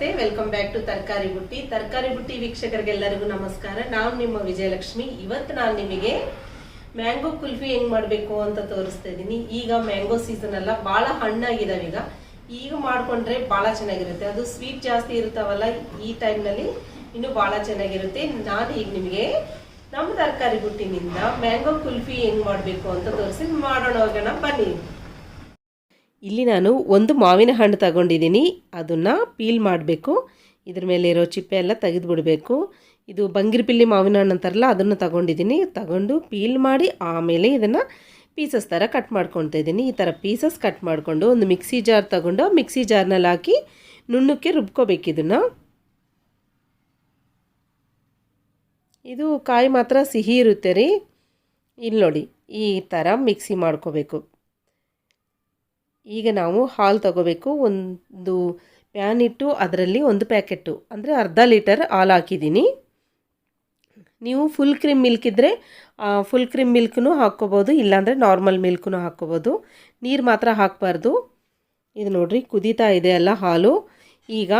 ನಮಸ್ತೆ, welcome back to ತರಕಾರಿ ಬುಟ್ಟಿ ವೀಕ್ಷಕರಿಗೆಲ್ಲರಿಗೂ ನಮಸ್ಕಾರ. ನಾನು ನಿಮ್ಮ ವಿಜಯಲಕ್ಷ್ಮಿ. ಇವತ್ತು ನಾನು ನಿಮಗೆ ಮ್ಯಾಂಗೋ ಕುಲ್ಫಿ ಹೆಂಗ್ ಮಾಡಬೇಕು ಅಂತ ತೋರಿಸ್ತಾ ಇದ್ದೀನಿ. ಈಗ ಮ್ಯಾಂಗೋ ಸೀಸನ್ ಅಲ್ಲ, ಬಹಳ ಹಣ್ಣಾಗಿದಾವೆ. ಈಗ ಮಾಡ್ಕೊಂಡ್ರೆ ಬಹಳ ಚೆನ್ನಾಗಿರುತ್ತೆ. ಅದು ಸ್ವೀಟ್ ಜಾಸ್ತಿ ಇರ್ತಾವಲ್ಲ, ಈ ಟೈಮ್ ನಲ್ಲಿ ಇನ್ನು ಬಹಳ ಚೆನ್ನಾಗಿರುತ್ತೆ. ನಾನು ಈಗ ನಿಮಗೆ ನಮ್ಮ ತರಕಾರಿ ಬುಟ್ಟಿನಿಂದ ಮ್ಯಾಂಗೋ ಕುಲ್ಫಿ ಹೆಂಗ್ ಮಾಡಬೇಕು ಅಂತ ತೋರಿಸಿ ಮಾಡೋಣ. ಹೋಗೋಣ ಬನ್ನಿ. ಇಲ್ಲಿ ನಾನು ಒಂದು ಮಾವಿನ ಹಣ್ಣು ತಗೊಂಡಿದ್ದೀನಿ. ಅದನ್ನು ಪೀಲ್ ಮಾಡಬೇಕು. ಇದ್ರ ಮೇಲೆ ಇರೋ ಚಿಪ್ಪೆ ಎಲ್ಲ ತೆಗೆದು ಬಿಡಬೇಕು. ಇದು ಬಂಗಿರಪಿಲ್ಲಿ ಮಾವಿನ ಹಣ್ಣು ಅಂತಾರಲ್ಲ, ಅದನ್ನು ತಗೊಂಡು ಪೀಲ್ ಮಾಡಿ ಆಮೇಲೆ ಇದನ್ನು ಪೀಸಸ್ ಥರ ಕಟ್ ಮಾಡ್ಕೊಳ್ತಾ ಇದ್ದೀನಿ. ಈ ಥರ ಪೀಸಸ್ ಕಟ್ ಮಾಡಿಕೊಂಡು ಒಂದು ಮಿಕ್ಸಿ ಜಾರ್ ತಗೊಂಡು ಮಿಕ್ಸಿ ಜಾರ್ನಲ್ಲಿ ಹಾಕಿ ನುಣ್ಣಕ್ಕೆ ರುಬ್ಕೋಬೇಕು. ಇದು ಕಾಯಿ ಮಾತ್ರ ಸಿಹಿ ಇರುತ್ತೆ ರೀ. ಇಲ್ಲಿ ನೋಡಿ, ಈ ಥರ ಮಿಕ್ಸಿ ಮಾಡ್ಕೋಬೇಕು. ಈಗ ನಾವು ಹಾಲು ತಗೋಬೇಕು. ಒಂದು ಪ್ಯಾನ್ ಇಟ್ಟು ಅದರಲ್ಲಿ ಒಂದು ಪ್ಯಾಕೆಟು ಅಂದರೆ ಅರ್ಧ ಲೀಟರ್ ಹಾಲು ಹಾಕಿದ್ದೀನಿ. ನೀವು ಫುಲ್ ಕ್ರೀಮ್ ಮಿಲ್ಕ್ ಇದ್ದರೆ ಫುಲ್ ಕ್ರೀಮ್ ಮಿಲ್ಕ್ನೂ ಹಾಕ್ಕೋಬೋದು, ಇಲ್ಲಾಂದರೆ ನಾರ್ಮಲ್ ಮಿಲ್ಕ್ನೂ ಹಾಕ್ಕೋಬೋದು. ನೀರು ಮಾತ್ರ ಹಾಕಬಾರ್ದು. ಇದು ನೋಡಿರಿ, ಕುದೀತಾ ಇದೆ ಅಲ್ಲ ಹಾಲು. ಈಗ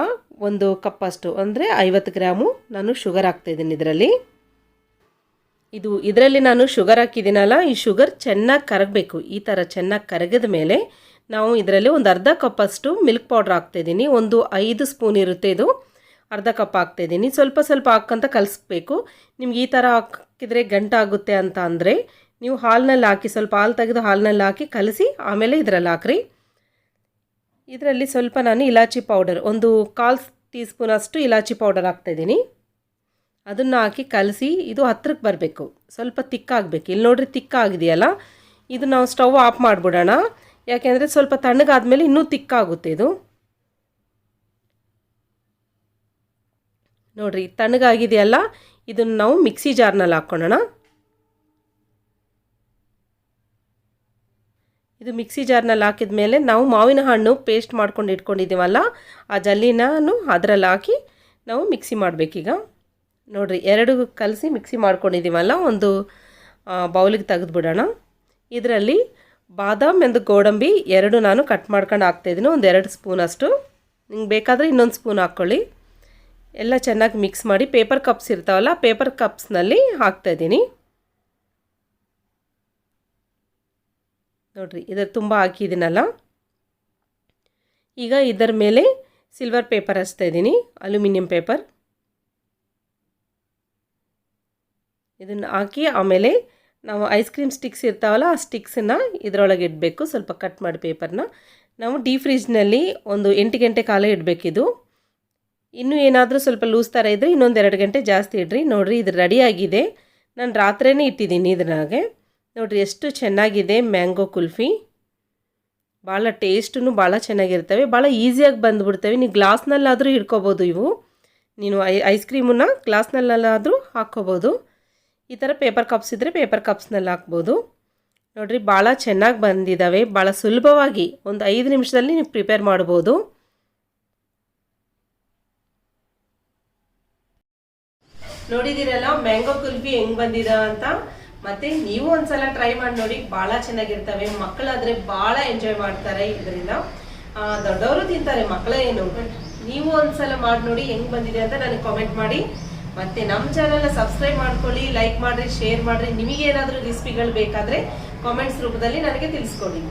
ಒಂದು ಕಪ್ಪಷ್ಟು ಅಂದರೆ 50 ಗ್ರಾಮು ನಾನು ಶುಗರ್ ಹಾಕ್ತಾಯಿದ್ದೀನಿ. ಇದರಲ್ಲಿ ನಾನು ಶುಗರ್ ಹಾಕಿದ್ದೀನಲ್ಲ, ಈ ಶುಗರ್ ಚೆನ್ನಾಗಿ ಕರಗಬೇಕು. ಈ ಥರ ಚೆನ್ನಾಗಿ ಕರಗಿದ ಮೇಲೆ ನಾವು ಇದರಲ್ಲಿ ಒಂದು ಅರ್ಧ ಕಪ್ಪಷ್ಟು ಮಿಲ್ಕ್ ಪೌಡ್ರ್ ಹಾಕ್ತಾಯಿದ್ದೀನಿ. ಒಂದು 5 ಸ್ಪೂನ್ ಇರುತ್ತೆ, ಇದು ಅರ್ಧ ಕಪ್ ಹಾಕ್ತಾಯಿದ್ದೀನಿ. ಸ್ವಲ್ಪ ಸ್ವಲ್ಪ ಹಾಕ್ಕಂತ ಕಲಿಸ್ಬೇಕು. ನಿಮ್ಗೆ ಈ ಥರ ಹಾಕಿದರೆ ಗಂಟಾಗುತ್ತೆ ಅಂತ ಅಂದರೆ ನೀವು ಹಾಲಿನಲ್ಲಿ ಹಾಕಿ, ಸ್ವಲ್ಪ ಹಾಲು ತೆಗೆದು ಹಾಲಿನಲ್ಲಿ ಹಾಕಿ ಕಲಸಿ ಆಮೇಲೆ ಇದರಲ್ಲಿ ಹಾಕ್ರಿ. ಇದರಲ್ಲಿ ಸ್ವಲ್ಪ ನಾನು ಇಲಾಚಿ ಪೌಡರ್, ಒಂದು 1/4 ಟೀ ಸ್ಪೂನ್ ಅಷ್ಟು ಇಲಾಚಿ ಪೌಡರ್ ಹಾಕ್ತಾಯಿದ್ದೀನಿ. ಅದನ್ನು ಹಾಕಿ ಕಲಸಿ ಇದು ಹತ್ರಕ್ಕೆ ಬರಬೇಕು, ಸ್ವಲ್ಪ ತಿಕ್ಕಾಗಬೇಕು. ಇಲ್ಲಿ ನೋಡಿರಿ, ತಿಕ್ಕಾಗಿದೆಯಲ್ಲ, ಇದು ನಾವು ಸ್ಟವ್ ಆಫ್ ಮಾಡಿಬಿಡೋಣ. ಯಾಕೆಂದರೆ ಸ್ವಲ್ಪ ತಣ್ಣಗಾದ್ಮೇಲೆ ಇನ್ನೂ ತಿಕ್ಕಾಗುತ್ತೆ. ಇದು ನೋಡಿರಿ, ತಣ್ಣಗಾಗಿದೆಯಲ್ಲ, ಇದನ್ನು ನಾವು ಮಿಕ್ಸಿ ಜಾರ್ನಲ್ಲಿ ಹಾಕ್ಕೊಳ್ಳೋಣ. ಇದು ಮಿಕ್ಸಿ ಜಾರ್ನಲ್ಲಿ ಹಾಕಿದ ಮೇಲೆ ನಾವು ಮಾವಿನ ಹಣ್ಣು ಪೇಸ್ಟ್ ಮಾಡ್ಕೊಂಡು ಇಟ್ಕೊಂಡಿದ್ದೀವಲ್ಲ, ಆ ಜಲ್ಲಿನೂ ಅದರಲ್ಲಿ ಹಾಕಿ ನಾವು ಮಿಕ್ಸಿ ಮಾಡಬೇಕೀಗ. ನೋಡಿರಿ, 2 ಕಲಸಿ ಮಿಕ್ಸಿ ಮಾಡ್ಕೊಂಡಿದ್ದೀವಲ್ಲ, ಒಂದು ಬೌಲಿಗೆ ತೆಗೆದುಬಿಡೋಣ. ಇದರಲ್ಲಿ ಬಾದಾಮ್ ಎಂದು ಗೋಡಂಬಿ 2 ನಾನು ಕಟ್ ಮಾಡ್ಕೊಂಡು ಹಾಕ್ತಾಯಿದ್ದೀನಿ, ಒಂದು 2 ಸ್ಪೂನ್ ಅಷ್ಟು. ನಿಮ್ಗೆ ಬೇಕಾದರೆ ಇನ್ನೊಂದು ಸ್ಪೂನ್ ಹಾಕ್ಕೊಳ್ಳಿ. ಎಲ್ಲ ಚೆನ್ನಾಗಿ ಮಿಕ್ಸ್ ಮಾಡಿ ಪೇಪರ್ ಕಪ್ಸ್ ಇರ್ತಾವಲ್ಲ, ಪೇಪರ್ ಕಪ್ಸ್ನಲ್ಲಿ ಹಾಕ್ತಾಯಿದ್ದೀನಿ. ನೋಡಿರಿ, ಇದರ ತುಂಬ ಹಾಕಿದ್ದೀನಲ್ಲ. ಈಗ ಇದರ ಮೇಲೆ ಸಿಲ್ವರ್ ಪೇಪರ್ ಹಚ್ತಾಯಿದ್ದೀನಿ, ಅಲ್ಯೂಮಿನಿಯಂ ಪೇಪರ್. ಇದನ್ನು ಹಾಕಿ ಆಮೇಲೆ ನಾವು ಐಸ್ ಕ್ರೀಮ್ ಸ್ಟಿಕ್ಸ್ ಇರ್ತಾವಲ್ಲ, ಆ ಸ್ಟಿಕ್ಸನ್ನು ಇದರೊಳಗೆ ಇಡಬೇಕು. ಸ್ವಲ್ಪ ಕಟ್ ಮಾಡಿ ಪೇಪರ್ನ ನಾವು ಡೀಪ್ ಫ್ರಿಜ್ನಲ್ಲಿ ಒಂದು 8 ಗಂಟೆ ಕಾಲ ಇಡಬೇಕಿದು. ಇನ್ನೂ ಏನಾದರೂ ಸ್ವಲ್ಪ ಲೂಸ್ ಥರ ಇದ್ದರೆ ಇನ್ನೊಂದು 2 ಗಂಟೆ ಜಾಸ್ತಿ ಇಡ್ರಿ. ನೋಡಿರಿ, ಇದು ರೆಡಿಯಾಗಿದೆ. ನಾನು ರಾತ್ರಿಯೇ ಇಟ್ಟಿದ್ದೀನಿ ಇದರಾಗೆ. ನೋಡಿರಿ, ಎಷ್ಟು ಚೆನ್ನಾಗಿದೆ ಮ್ಯಾಂಗೋ ಕುಲ್ಫಿ. ಭಾಳ ಟೇಸ್ಟೂ ಭಾಳ ಚೆನ್ನಾಗಿರ್ತವೆ, ಭಾಳ ಈಸಿಯಾಗಿ ಬಂದುಬಿಡ್ತವೆ. ನೀವು ಗ್ಲಾಸ್ನಲ್ಲಾದರೂ ಇಟ್ಕೋಬೋದು. ನೀನು ಐಸ್ ಕ್ರೀಮನ್ನು ಗ್ಲಾಸ್ನಲ್ಲಾದರೂ ಹಾಕ್ಕೋಬೋದು. ಈ ಥರ ಪೇಪರ್ ಕಪ್ಸ್ ಇದ್ದರೆ ಪೇಪರ್ ಕಪ್ಸ್ನಲ್ಲಿ ಹಾಕ್ಬೋದು. ನೋಡಿರಿ, ಭಾಳ ಚೆನ್ನಾಗಿ ಬಂದಿದ್ದಾವೆ. ಭಾಳ ಸುಲಭವಾಗಿ ಒಂದು 5 ನಿಮಿಷದಲ್ಲಿ ನೀವು ಪ್ರಿಪೇರ್ ಮಾಡ್ಬೋದು. ನೋಡಿದ್ದೀರಲ್ಲ ಮ್ಯಾಂಗೋ ಕುಲ್ಫಿ ಹೆಂಗೆ ಬಂದಿದ ಅಂತ. ಮತ್ತೆ ನೀವು ಒಂದ್ಸಲ ಟ್ರೈ ಮಾಡಿ ನೋಡಿ, ಭಾಳ ಚೆನ್ನಾಗಿರ್ತವೆ. ಮಕ್ಕಳಾದರೆ ಭಾಳ ಎಂಜಾಯ್ ಮಾಡ್ತಾರೆ. ಇದರಿಂದ ದೊಡ್ಡವರು ತಿಂತಾರೆ, ಮಕ್ಕಳೇನು. ನೀವು ಒಂದ್ಸಲ ಮಾಡಿ ನೋಡಿ ಹೆಂಗೆ ಬಂದಿದೆ ಅಂತ ನನಗೆ ಕಾಮೆಂಟ್ ಮಾಡಿ. ಮತ್ತೆ ನಮ್ಮ ಚಾನಲ್ನ ಸಬ್ಸ್ಕ್ರೈಬ್ ಮಾಡ್ಕೊಳ್ಳಿ, ಲೈಕ್ ಮಾಡಿರಿ, ಶೇರ್ ಮಾಡಿರಿ. ನಿಮಗೇನಾದರೂ ರೆಸಿಪಿಗಳು ಬೇಕಾದರೆ ಕಾಮೆಂಟ್ಸ್ ರೂಪದಲ್ಲಿ ನನಗೆ ತಿಳಿಸ್ಕೊಡಿ.